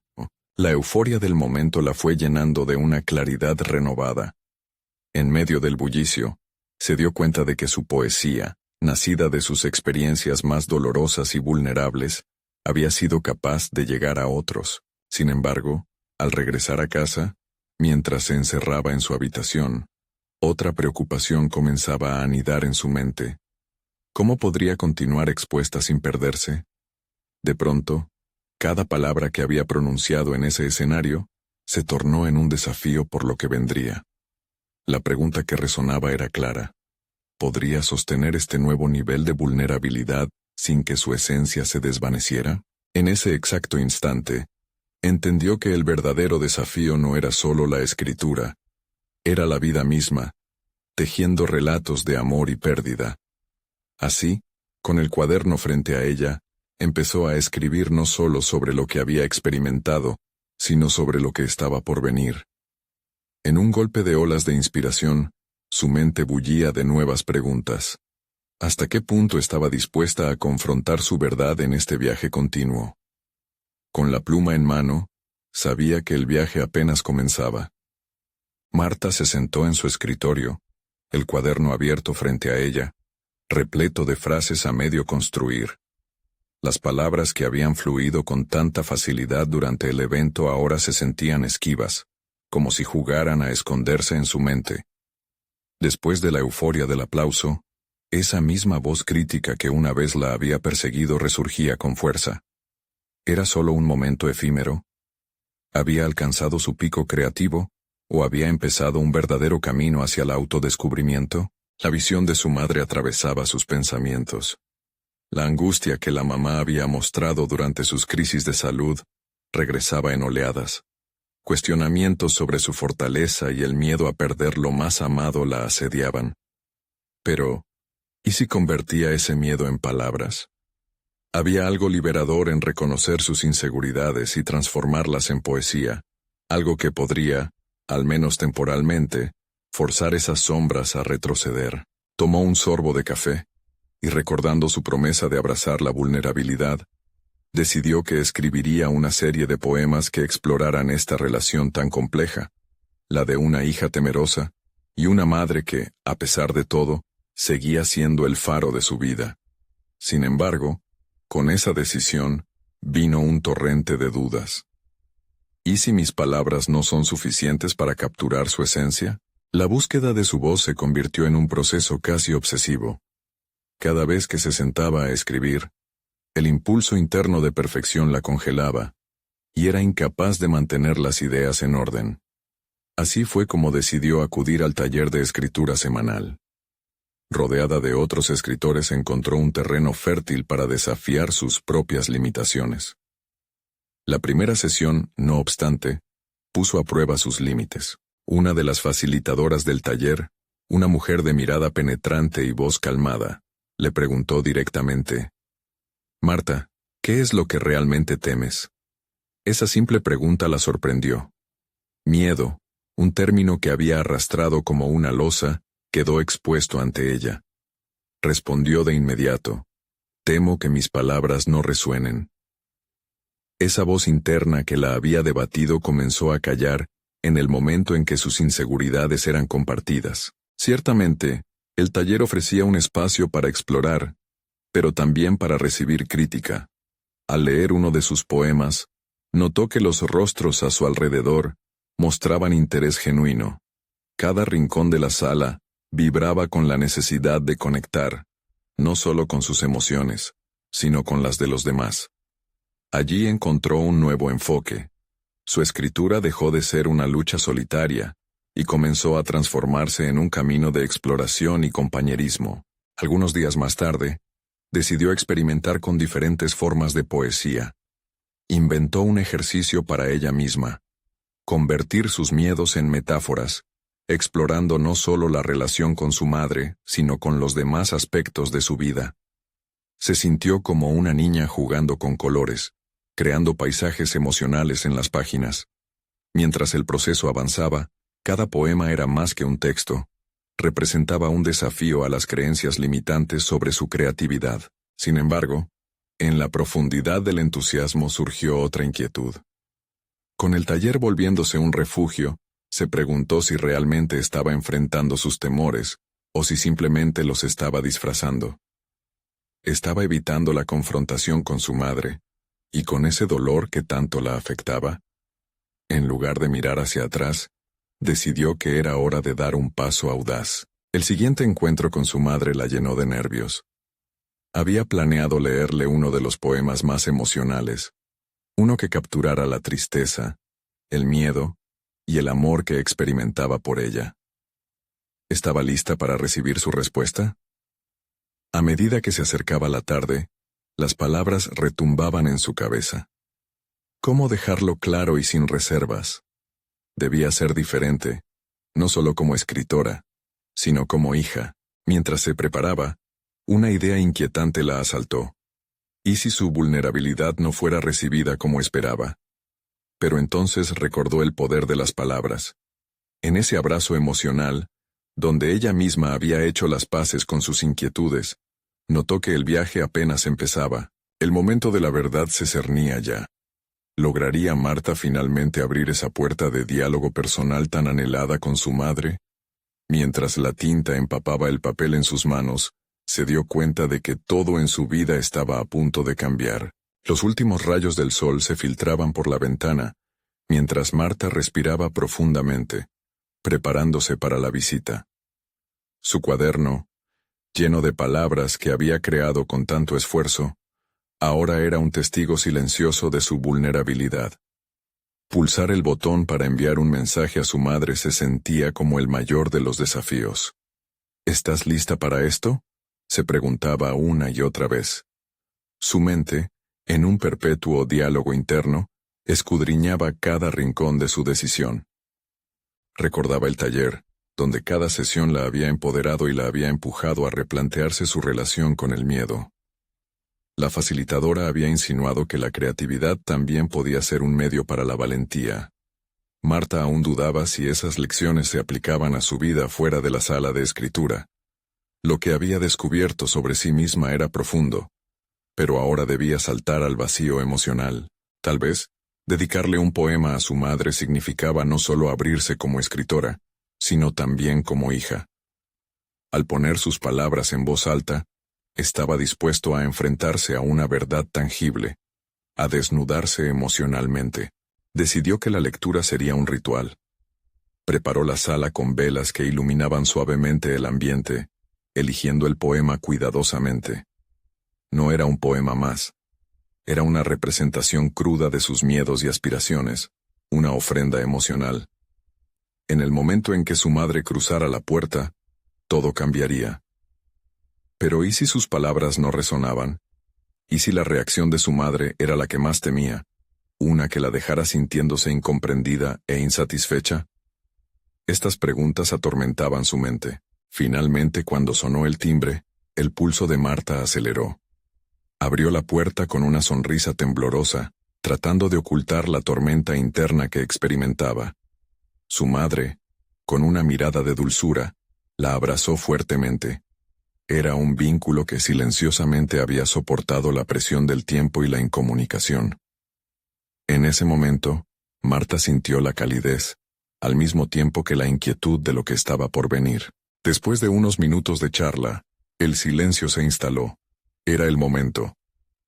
La euforia del momento la fue llenando de una claridad renovada. En medio del bullicio, se dio cuenta de que su poesía, nacida de sus experiencias más dolorosas y vulnerables, había sido capaz de llegar a otros. Sin embargo, al regresar a casa, mientras se encerraba en su habitación, otra preocupación comenzaba a anidar en su mente. ¿Cómo podría continuar expuesta sin perderse? De pronto, cada palabra que había pronunciado en ese escenario se tornó en un desafío por lo que vendría. La pregunta que resonaba era clara. ¿Podría sostener este nuevo nivel de vulnerabilidad sin que su esencia se desvaneciera? En ese exacto instante, entendió que el verdadero desafío no era solo la escritura, era la vida misma, tejiendo relatos de amor y pérdida. Así, con el cuaderno frente a ella, empezó a escribir no solo sobre lo que había experimentado, sino sobre lo que estaba por venir. En un golpe de olas de inspiración, su mente bullía de nuevas preguntas. ¿Hasta qué punto estaba dispuesta a confrontar su verdad en este viaje continuo? Con la pluma en mano, sabía que el viaje apenas comenzaba. Marta se sentó en su escritorio, el cuaderno abierto frente a ella, repleto de frases a medio construir. Las palabras que habían fluido con tanta facilidad durante el evento ahora se sentían esquivas, como si jugaran a esconderse en su mente. Después de la euforia del aplauso, esa misma voz crítica que una vez la había perseguido resurgía con fuerza. ¿Era solo un momento efímero? ¿Había alcanzado su pico creativo, o había empezado un verdadero camino hacia el autodescubrimiento? La visión de su madre atravesaba sus pensamientos. La angustia que la mamá había mostrado durante sus crisis de salud regresaba en oleadas. Cuestionamientos sobre su fortaleza y el miedo a perder lo más amado la asediaban. Pero, ¿y si convertía ese miedo en palabras? Había algo liberador en reconocer sus inseguridades y transformarlas en poesía, algo que podría, al menos temporalmente, forzar esas sombras a retroceder. Tomó un sorbo de café, y recordando su promesa de abrazar la vulnerabilidad, decidió que escribiría una serie de poemas que exploraran esta relación tan compleja, la de una hija temerosa y una madre que, a pesar de todo, seguía siendo el faro de su vida. Sin embargo, con esa decisión, vino un torrente de dudas. ¿Y si mis palabras no son suficientes para capturar su esencia? La búsqueda de su voz se convirtió en un proceso casi obsesivo. Cada vez que se sentaba a escribir, el impulso interno de perfección la congelaba, y era incapaz de mantener las ideas en orden. Así fue como decidió acudir al taller de escritura semanal. Rodeada de otros escritores encontró un terreno fértil para desafiar sus propias limitaciones. La primera sesión, no obstante, puso a prueba sus límites. Una de las facilitadoras del taller, una mujer de mirada penetrante y voz calmada, le preguntó directamente: «Marta, ¿qué es lo que realmente temes?». Esa simple pregunta la sorprendió. Miedo, un término que había arrastrado como una losa, quedó expuesto ante ella. Respondió de inmediato: «Temo que mis palabras no resuenen». Esa voz interna que la había debatido comenzó a callar en el momento en que sus inseguridades eran compartidas. Ciertamente, el taller ofrecía un espacio para explorar, pero también para recibir crítica. Al leer uno de sus poemas, notó que los rostros a su alrededor mostraban interés genuino. Cada rincón de la sala vibraba con la necesidad de conectar, no solo con sus emociones, sino con las de los demás. Allí encontró un nuevo enfoque. Su escritura dejó de ser una lucha solitaria y comenzó a transformarse en un camino de exploración y compañerismo. Algunos días más tarde, decidió experimentar con diferentes formas de poesía. Inventó un ejercicio para ella misma: convertir sus miedos en metáforas, explorando no solo la relación con su madre, sino con los demás aspectos de su vida. Se sintió como una niña jugando con colores, creando paisajes emocionales en las páginas. Mientras el proceso avanzaba, cada poema era más que un texto. Representaba un desafío a las creencias limitantes sobre su creatividad. Sin embargo, en la profundidad del entusiasmo surgió otra inquietud. Con el taller volviéndose un refugio, se preguntó si realmente estaba enfrentando sus temores, o si simplemente los estaba disfrazando. Estaba evitando la confrontación con su madre, y con ese dolor que tanto la afectaba. En lugar de mirar hacia atrás, decidió que era hora de dar un paso audaz. El siguiente encuentro con su madre la llenó de nervios. Había planeado leerle uno de los poemas más emocionales, uno que capturara la tristeza, el miedo y el amor que experimentaba por ella. ¿Estaba lista para recibir su respuesta? A medida que se acercaba la tarde, las palabras retumbaban en su cabeza. ¿Cómo dejarlo claro y sin reservas? Debía ser diferente, no solo como escritora, sino como hija. Mientras se preparaba, una idea inquietante la asaltó. ¿Y si su vulnerabilidad no fuera recibida como esperaba? Pero entonces recordó el poder de las palabras. En ese abrazo emocional, donde ella misma había hecho las paces con sus inquietudes, notó que el viaje apenas empezaba. El momento de la verdad se cernía ya. ¿Lograría Marta finalmente abrir esa puerta de diálogo personal tan anhelada con su madre? Mientras la tinta empapaba el papel en sus manos, se dio cuenta de que todo en su vida estaba a punto de cambiar. Los últimos rayos del sol se filtraban por la ventana, mientras Marta respiraba profundamente, preparándose para la visita. Su cuaderno, lleno de palabras que había creado con tanto esfuerzo, ahora era un testigo silencioso de su vulnerabilidad. Pulsar el botón para enviar un mensaje a su madre se sentía como el mayor de los desafíos. ¿Estás lista para esto?, se preguntaba una y otra vez. Su mente, en un perpetuo diálogo interno, escudriñaba cada rincón de su decisión. Recordaba el taller, donde cada sesión la había empoderado y la había empujado a replantearse su relación con el miedo. La facilitadora había insinuado que la creatividad también podía ser un medio para la valentía. Marta aún dudaba si esas lecciones se aplicaban a su vida fuera de la sala de escritura. Lo que había descubierto sobre sí misma era profundo, pero ahora debía saltar al vacío emocional. Tal vez, dedicarle un poema a su madre significaba no solo abrirse como escritora, sino también como hija. Al poner sus palabras en voz alta, estaba dispuesto a enfrentarse a una verdad tangible, a desnudarse emocionalmente. Decidió que la lectura sería un ritual. Preparó la sala con velas que iluminaban suavemente el ambiente, eligiendo el poema cuidadosamente. No era un poema más. Era una representación cruda de sus miedos y aspiraciones, una ofrenda emocional. En el momento en que su madre cruzara la puerta, todo cambiaría. Pero ¿y si sus palabras no resonaban? ¿Y si la reacción de su madre era la que más temía, una que la dejara sintiéndose incomprendida e insatisfecha? Estas preguntas atormentaban su mente. Finalmente, cuando sonó el timbre, el pulso de Marta aceleró. Abrió la puerta con una sonrisa temblorosa, tratando de ocultar la tormenta interna que experimentaba. Su madre, con una mirada de dulzura, la abrazó fuertemente. Era un vínculo que silenciosamente había soportado la presión del tiempo y la incomunicación. En ese momento, Marta sintió la calidez, al mismo tiempo que la inquietud de lo que estaba por venir. Después de unos minutos de charla, el silencio se instaló. Era el momento.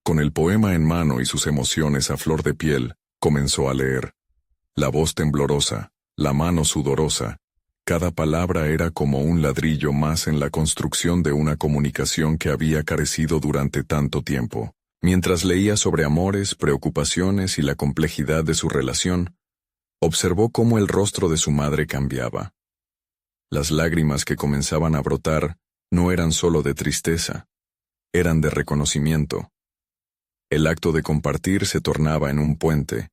Con el poema en mano y sus emociones a flor de piel, comenzó a leer. La voz temblorosa, la mano sudorosa. Cada palabra era como un ladrillo más en la construcción de una comunicación que había carecido durante tanto tiempo. Mientras leía sobre amores, preocupaciones y la complejidad de su relación, observó cómo el rostro de su madre cambiaba. Las lágrimas que comenzaban a brotar no eran solo de tristeza, eran de reconocimiento. El acto de compartir se tornaba en un puente,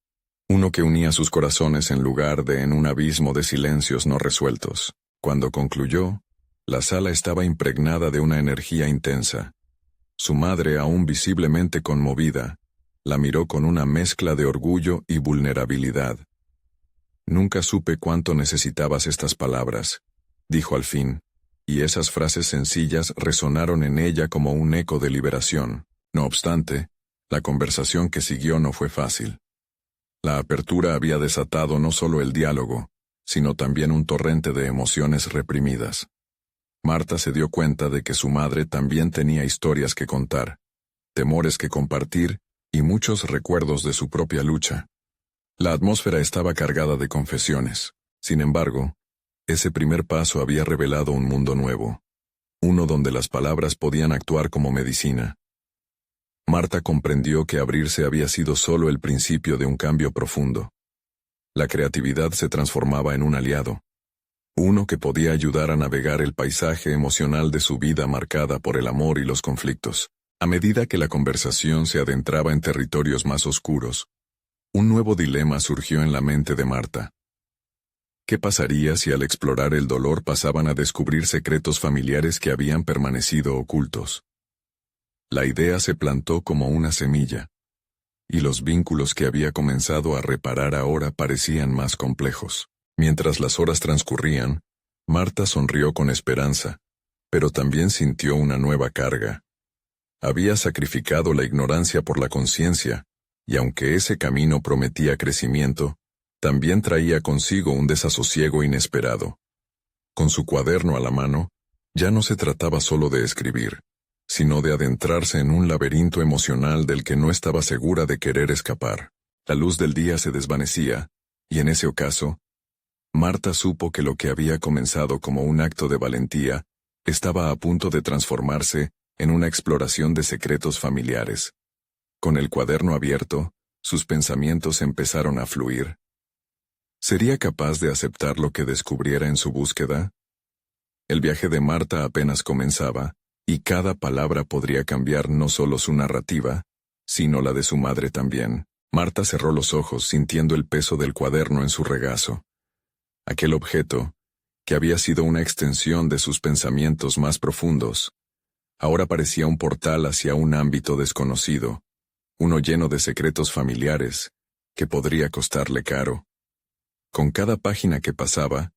uno que unía sus corazones en lugar de en un abismo de silencios no resueltos. Cuando concluyó, la sala estaba impregnada de una energía intensa. Su madre, aún visiblemente conmovida, La miró con una mezcla de orgullo y vulnerabilidad. Nunca supe cuánto necesitabas estas palabras, dijo al fin, y esas frases sencillas resonaron en ella como un eco de liberación. No obstante, la conversación que siguió no fue fácil. La apertura había desatado no solo el diálogo, sino también un torrente de emociones reprimidas. Marta se dio cuenta de que su madre también tenía historias que contar, temores que compartir y muchos recuerdos de su propia lucha. La atmósfera estaba cargada de confesiones. Sin embargo, ese primer paso había revelado un mundo nuevo, uno donde las palabras podían actuar como medicina. Marta comprendió que abrirse había sido solo el principio de un cambio profundo. La creatividad se transformaba en un aliado, uno que podía ayudar a navegar el paisaje emocional de su vida marcada por el amor y los conflictos. A medida que la conversación se adentraba en territorios más oscuros, un nuevo dilema surgió en la mente de Marta. ¿Qué pasaría si al explorar el dolor pasaban a descubrir secretos familiares que habían permanecido ocultos? La idea se plantó como una semilla, y los vínculos que había comenzado a reparar ahora parecían más complejos. Mientras las horas transcurrían, Marta sonrió con esperanza, pero también sintió una nueva carga. Había sacrificado la ignorancia por la conciencia, y aunque ese camino prometía crecimiento, también traía consigo un desasosiego inesperado. Con su cuaderno a la mano, ya no se trataba solo de escribir, sino de adentrarse en un laberinto emocional del que no estaba segura de querer escapar. La luz del día se desvanecía, y en ese ocaso, Marta supo que lo que había comenzado como un acto de valentía, estaba a punto de transformarse en una exploración de secretos familiares. Con el cuaderno abierto, sus pensamientos empezaron a fluir. ¿Sería capaz de aceptar lo que descubriera en su búsqueda? El viaje de Marta apenas comenzaba, y cada palabra podría cambiar no solo su narrativa, sino la de su madre también. Marta cerró los ojos sintiendo el peso del cuaderno en su regazo. Aquel objeto, que había sido una extensión de sus pensamientos más profundos, ahora parecía un portal hacia un ámbito desconocido, uno lleno de secretos familiares, que podría costarle caro. Con cada página que pasaba,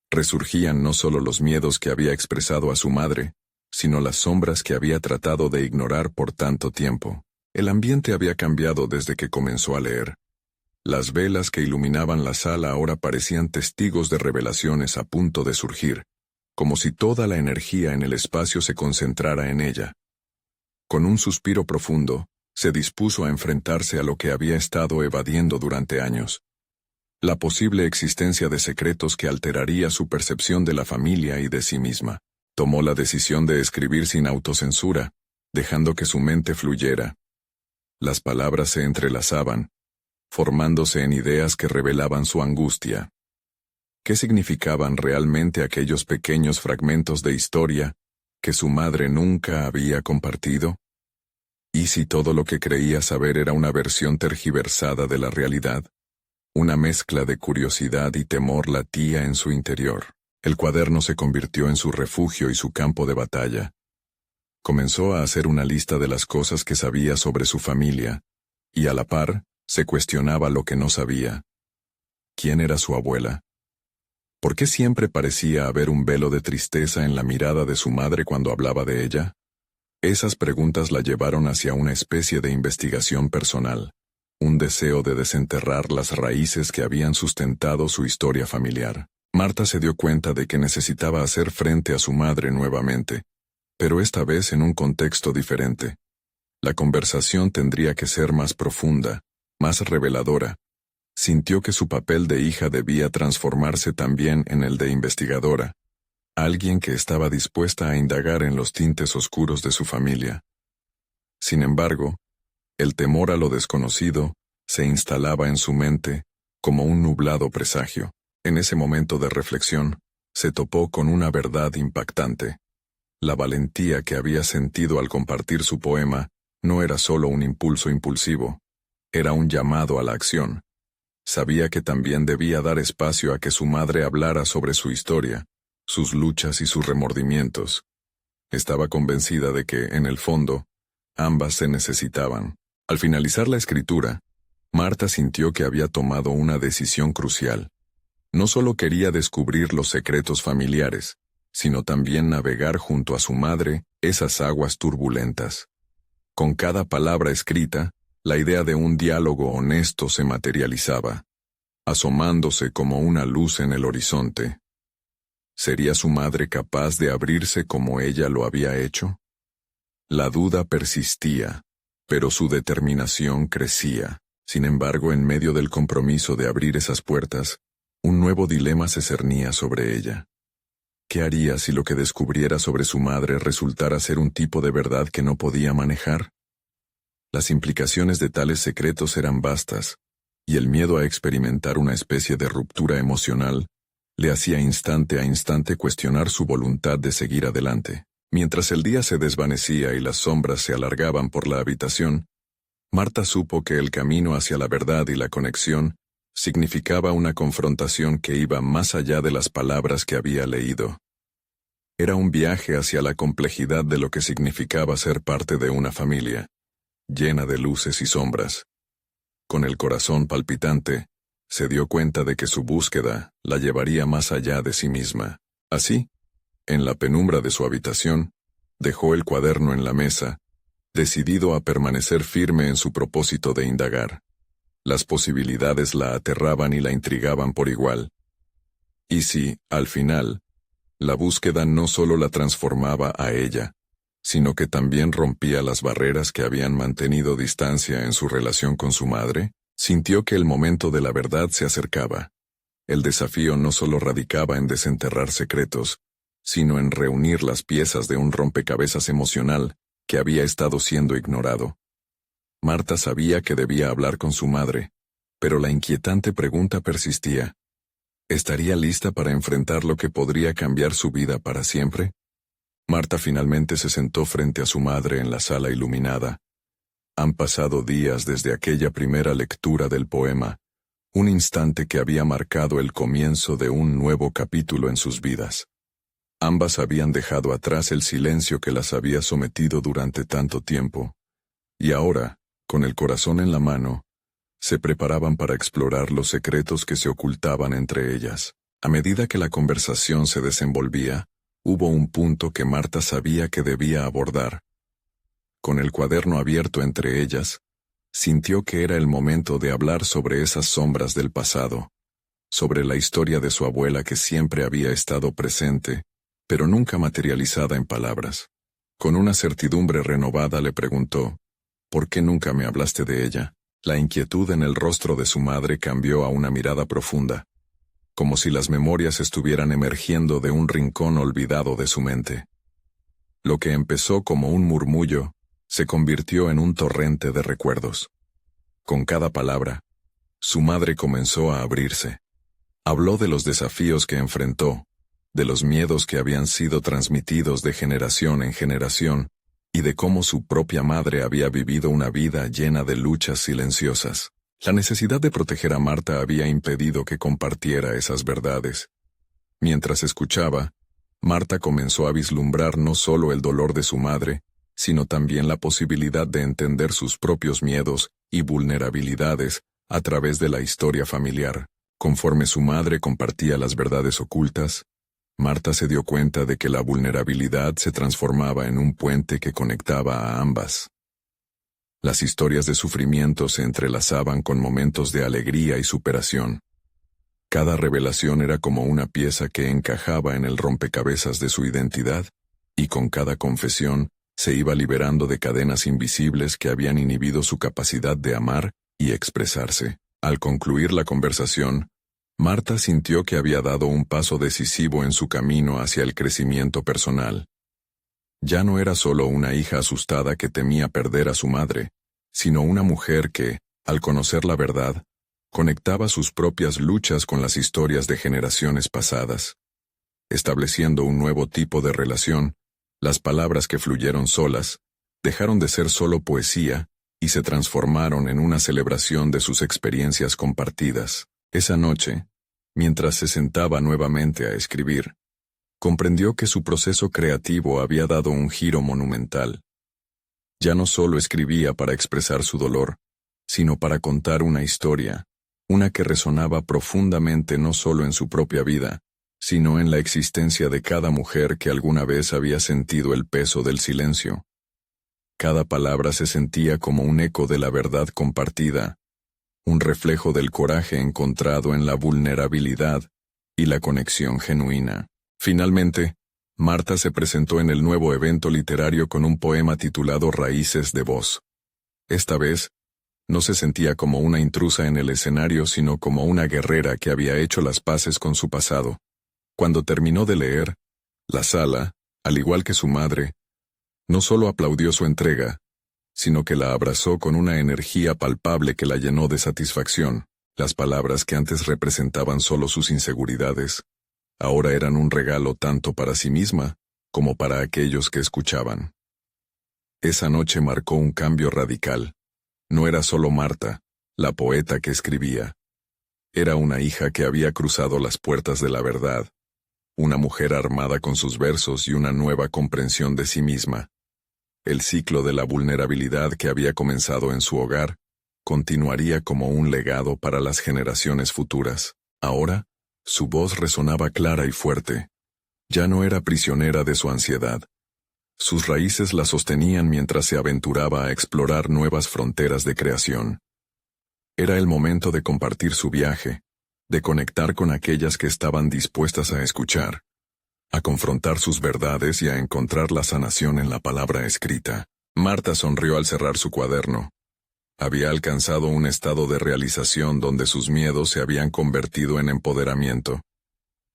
resurgían no solo los miedos que había expresado a su madre, sino las sombras que había tratado de ignorar por tanto tiempo. El ambiente había cambiado desde que comenzó a leer. Las velas que iluminaban la sala ahora parecían testigos de revelaciones a punto de surgir, como si toda la energía en el espacio se concentrara en ella. Con un suspiro profundo, se dispuso a enfrentarse a lo que había estado evadiendo durante años. La posible existencia de secretos que alteraría su percepción de la familia y de sí misma. Tomó la decisión de escribir sin autocensura, dejando que su mente fluyera. Las palabras se entrelazaban, formándose en ideas que revelaban su angustia. ¿Qué significaban realmente aquellos pequeños fragmentos de historia que su madre nunca había compartido? ¿Y si todo lo que creía saber era una versión tergiversada de la realidad? Una mezcla de curiosidad y temor latía en su interior. El cuaderno se convirtió en su refugio y su campo de batalla. Comenzó a hacer una lista de las cosas que sabía sobre su familia, y a la par, se cuestionaba lo que no sabía. ¿Quién era su abuela? ¿Por qué siempre parecía haber un velo de tristeza en la mirada de su madre cuando hablaba de ella? Esas preguntas la llevaron hacia una especie de investigación personal, un deseo de desenterrar las raíces que habían sustentado su historia familiar. Marta se dio cuenta de que necesitaba hacer frente a su madre nuevamente, pero esta vez en un contexto diferente. La conversación tendría que ser más profunda, más reveladora. Sintió que su papel de hija debía transformarse también en el de investigadora, alguien que estaba dispuesta a indagar en los tintes oscuros de su familia. Sin embargo, el temor a lo desconocido se instalaba en su mente como un nublado presagio. En ese momento de reflexión, se topó con una verdad impactante. La valentía que había sentido al compartir su poema no era solo un impulso impulsivo, era un llamado a la acción. Sabía que también debía dar espacio a que su madre hablara sobre su historia, sus luchas y sus remordimientos. Estaba convencida de que, en el fondo, ambas se necesitaban. Al finalizar la escritura, Marta sintió que había tomado una decisión crucial. No solo quería descubrir los secretos familiares, sino también navegar junto a su madre esas aguas turbulentas. Con cada palabra escrita, la idea de un diálogo honesto se materializaba, asomándose como una luz en el horizonte. ¿Sería su madre capaz de abrirse como ella lo había hecho? La duda persistía, pero su determinación crecía. Sin embargo, en medio del compromiso de abrir esas puertas, un nuevo dilema se cernía sobre ella. ¿Qué haría si lo que descubriera sobre su madre resultara ser un tipo de verdad que no podía manejar? Las implicaciones de tales secretos eran vastas, y el miedo a experimentar una especie de ruptura emocional le hacía instante a instante cuestionar su voluntad de seguir adelante. Mientras el día se desvanecía y las sombras se alargaban por la habitación, Marta supo que el camino hacia la verdad y la conexión significaba una confrontación que iba más allá de las palabras que había leído. Era un viaje hacia la complejidad de lo que significaba ser parte de una familia, llena de luces y sombras. Con el corazón palpitante, se dio cuenta de que su búsqueda la llevaría más allá de sí misma. Así, en la penumbra de su habitación, dejó el cuaderno en la mesa, decidido a permanecer firme en su propósito de indagar. Las posibilidades la aterraban y la intrigaban por igual. Y si, al final, la búsqueda no solo la transformaba a ella, sino que también rompía las barreras que habían mantenido distancia en su relación con su madre, sintió que el momento de la verdad se acercaba. El desafío no solo radicaba en desenterrar secretos, sino en reunir las piezas de un rompecabezas emocional que había estado siendo ignorado. Marta sabía que debía hablar con su madre, pero la inquietante pregunta persistía. ¿Estaría lista para enfrentar lo que podría cambiar su vida para siempre? Marta finalmente se sentó frente a su madre en la sala iluminada. Han pasado días desde aquella primera lectura del poema, un instante que había marcado el comienzo de un nuevo capítulo en sus vidas. Ambas habían dejado atrás el silencio que las había sometido durante tanto tiempo, y ahora, con el corazón en la mano, se preparaban para explorar los secretos que se ocultaban entre ellas. A medida que la conversación se desenvolvía, hubo un punto que Marta sabía que debía abordar. Con el cuaderno abierto entre ellas, sintió que era el momento de hablar sobre esas sombras del pasado, sobre la historia de su abuela que siempre había estado presente, pero nunca materializada en palabras. Con una certidumbre renovada le preguntó, ¿por qué nunca me hablaste de ella? La inquietud en el rostro de su madre cambió a una mirada profunda, como si las memorias estuvieran emergiendo de un rincón olvidado de su mente. Lo que empezó como un murmullo, se convirtió en un torrente de recuerdos. Con cada palabra, su madre comenzó a abrirse. Habló de los desafíos que enfrentó, de los miedos que habían sido transmitidos de generación en generación, y de cómo su propia madre había vivido una vida llena de luchas silenciosas. La necesidad de proteger a Marta había impedido que compartiera esas verdades. Mientras escuchaba, Marta comenzó a vislumbrar no solo el dolor de su madre, sino también la posibilidad de entender sus propios miedos y vulnerabilidades a través de la historia familiar. Conforme su madre compartía las verdades ocultas, Marta se dio cuenta de que la vulnerabilidad se transformaba en un puente que conectaba a ambas. Las historias de sufrimiento se entrelazaban con momentos de alegría y superación. Cada revelación era como una pieza que encajaba en el rompecabezas de su identidad, y con cada confesión se iba liberando de cadenas invisibles que habían inhibido su capacidad de amar y expresarse. Al concluir la conversación, Marta sintió que había dado un paso decisivo en su camino hacia el crecimiento personal. Ya no era solo una hija asustada que temía perder a su madre, sino una mujer que, al conocer la verdad, conectaba sus propias luchas con las historias de generaciones pasadas. Estableciendo un nuevo tipo de relación, las palabras que fluyeron solas, dejaron de ser solo poesía y se transformaron en una celebración de sus experiencias compartidas. Esa noche, mientras se sentaba nuevamente a escribir, comprendió que su proceso creativo había dado un giro monumental. Ya no solo escribía para expresar su dolor, sino para contar una historia, una que resonaba profundamente no solo en su propia vida, sino en la existencia de cada mujer que alguna vez había sentido el peso del silencio. Cada palabra se sentía como un eco de la verdad compartida, un reflejo del coraje encontrado en la vulnerabilidad y la conexión genuina. Finalmente, Marta se presentó en el nuevo evento literario con un poema titulado Raíces de Voz. Esta vez, no se sentía como una intrusa en el escenario, sino como una guerrera que había hecho las paces con su pasado. Cuando terminó de leer, la sala, al igual que su madre, no solo aplaudió su entrega, sino que la abrazó con una energía palpable que la llenó de satisfacción. Las palabras que antes representaban solo sus inseguridades, ahora eran un regalo tanto para sí misma como para aquellos que escuchaban. Esa noche marcó un cambio radical. No era solo Marta, la poeta que escribía. Era una hija que había cruzado las puertas de la verdad, una mujer armada con sus versos y una nueva comprensión de sí misma. El ciclo de la vulnerabilidad que había comenzado en su hogar continuaría como un legado para las generaciones futuras. Ahora, su voz resonaba clara y fuerte. Ya no era prisionera de su ansiedad. Sus raíces la sostenían mientras se aventuraba a explorar nuevas fronteras de creación. Era el momento de compartir su viaje, de conectar con aquellas que estaban dispuestas a escuchar, a confrontar sus verdades y a encontrar la sanación en la palabra escrita. Marta sonrió al cerrar su cuaderno. Había alcanzado un estado de realización donde sus miedos se habían convertido en empoderamiento.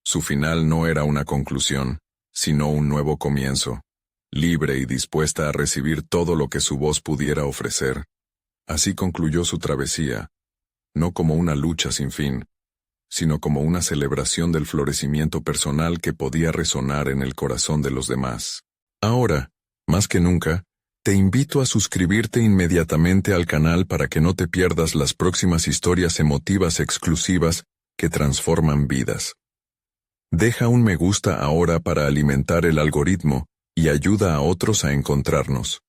Su final no era una conclusión, sino un nuevo comienzo, libre y dispuesta a recibir todo lo que su voz pudiera ofrecer. Así concluyó su travesía, no como una lucha sin fin, sino como una celebración del florecimiento personal que podía resonar en el corazón de los demás. Ahora, más que nunca, te invito a suscribirte inmediatamente al canal para que no te pierdas las próximas historias emotivas exclusivas que transforman vidas. Deja un me gusta ahora para alimentar el algoritmo y ayuda a otros a encontrarnos.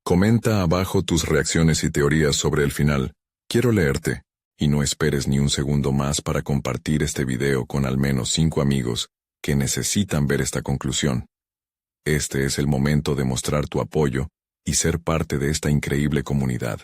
Comenta abajo tus reacciones y teorías sobre el final. Quiero leerte, y no esperes ni un segundo más para compartir este video con al menos 5 amigos que necesitan ver esta conclusión. Este es el momento de mostrar tu apoyo y ser parte de esta increíble comunidad.